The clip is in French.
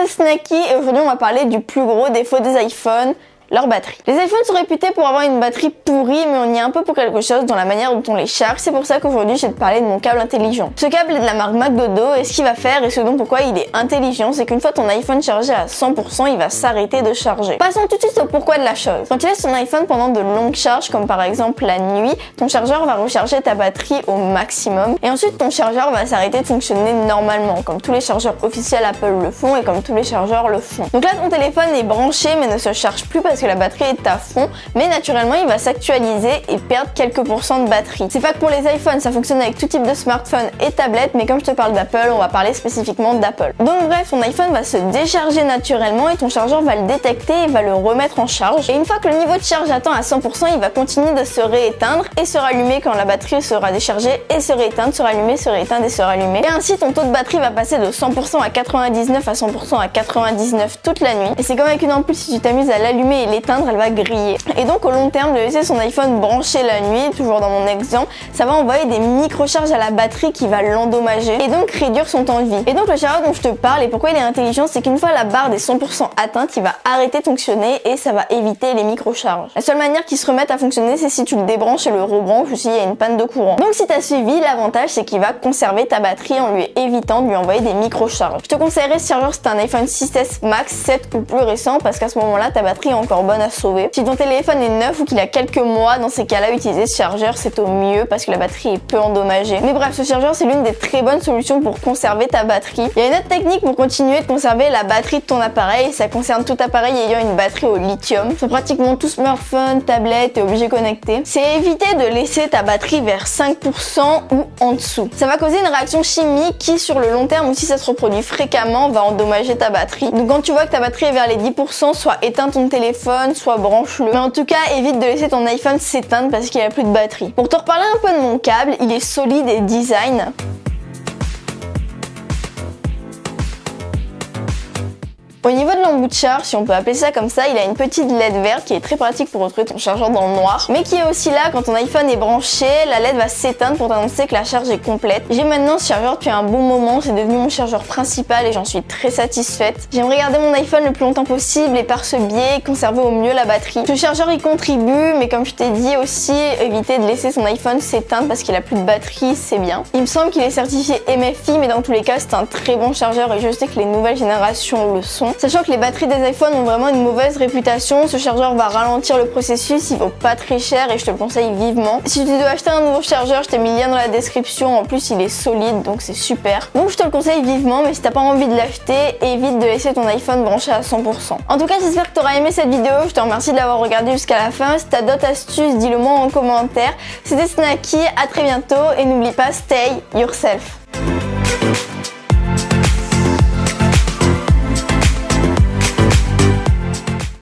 Snacky et aujourd'hui on va parler du plus gros défaut des iPhones, leur batterie. Les iPhones sont réputés pour avoir une batterie pourrie, mais on y est un peu pour quelque chose dans la manière dont on les charge. C'est pour ça qu'aujourd'hui je vais te parler de mon câble intelligent. Ce câble est de la marque McDodo et ce qu'il va faire et ce dont pourquoi il est intelligent, c'est qu'une fois ton iPhone chargé à 100%, il va s'arrêter de charger. Passons tout de suite au pourquoi de la chose. Quand tu laisses ton iPhone pendant de longues charges, comme par exemple la nuit, ton chargeur va recharger ta batterie au maximum et ensuite ton chargeur va s'arrêter de fonctionner normalement, comme tous les chargeurs officiels Apple le font et comme tous les chargeurs le font. Donc là ton téléphone est branché mais ne se charge plus parce que la batterie est à fond, mais naturellement il va s'actualiser et perdre quelques pourcents de batterie. C'est pas que pour les iPhones, ça fonctionne avec tout type de smartphone et tablette, mais comme je te parle d'Apple, on va parler spécifiquement d'Apple. Donc bref, ton iPhone va se décharger naturellement et ton chargeur va le détecter et va le remettre en charge. Et une fois que le niveau de charge atteint à 100%, il va continuer de se rééteindre et se rallumer quand la batterie sera déchargée et se rééteindre, se rallumer, se rééteindre et se rallumer. Et ainsi ton taux de batterie va passer de 100% à 99 à 100% à 99 toute la nuit. Et c'est comme avec une ampoule, si tu t'amuses à l'allumer et l'éteindre, elle va griller. Et donc au long terme, de laisser son iPhone branché la nuit, toujours dans mon exemple, ça va envoyer des microcharges à la batterie qui va l'endommager et donc réduire son temps de vie. Et donc le chargeur dont je te parle et pourquoi il est intelligent, c'est qu'une fois la barre des 100% atteinte, il va arrêter de fonctionner et ça va éviter les microcharges. La seule manière qu'il se remette à fonctionner, c'est si tu le débranches et le rebranches ou s'il y a une panne de courant. Donc si tu as suivi, l'avantage c'est qu'il va conserver ta batterie en lui évitant de lui envoyer des microcharges. Je te conseillerais ce chargeur si t'as un iPhone 6S Max 7 ou plus récent parce qu'à ce moment-là, ta batterie est encore bonne à sauver. Si ton téléphone est neuf ou qu'il a quelques mois, dans ces cas-là, utiliser ce chargeur c'est au mieux parce que la batterie est peu endommagée. Mais bref, ce chargeur c'est l'une des très bonnes solutions pour conserver ta batterie. Il y a une autre technique pour continuer de conserver la batterie de ton appareil, ça concerne tout appareil ayant une batterie au lithium. Sur pratiquement tout smartphone, tablette et objet connecté. C'est éviter de laisser ta batterie vers 5% ou en dessous. Ça va causer une réaction chimique qui sur le long terme ou si ça se reproduit fréquemment va endommager ta batterie. Donc quand tu vois que ta batterie est vers les 10%, soit éteins ton téléphone, soit branche-le. Mais en tout cas, évite de laisser ton iPhone s'éteindre parce qu'il a plus de batterie. Pour te reparler un peu de mon câble, il est solide et design. Au niveau de l'embout de charge, si on peut appeler ça comme ça, il a une petite LED verte qui est très pratique pour retrouver ton chargeur dans le noir, mais qui est aussi là quand ton iPhone est branché, la LED va s'éteindre pour t'annoncer que la charge est complète. J'ai maintenant ce chargeur depuis un bon moment, c'est devenu mon chargeur principal et j'en suis très satisfaite. J'aimerais garder mon iPhone le plus longtemps possible et par ce biais conserver au mieux la batterie. Ce chargeur y contribue, mais comme je t'ai dit aussi, éviter de laisser son iPhone s'éteindre parce qu'il a plus de batterie, c'est bien. Il me semble qu'il est certifié MFI, mais dans tous les cas c'est un très bon chargeur et je sais que les nouvelles générations le sont. Sachant que les batteries des iPhones ont vraiment une mauvaise réputation, ce chargeur va ralentir le processus, il vaut pas très cher et je te le conseille vivement. Si tu dois acheter un nouveau chargeur, je t'ai mis le lien dans la description, en plus il est solide donc c'est super. Donc je te le conseille vivement, mais si t'as pas envie de l'acheter, évite de laisser ton iPhone branché à 100%. En tout cas, j'espère que tu auras aimé cette vidéo, je te remercie de l'avoir regardée jusqu'à la fin. Si t'as d'autres astuces, dis-le moi en commentaire. C'était Snacky, à très bientôt et n'oublie pas, stay yourself.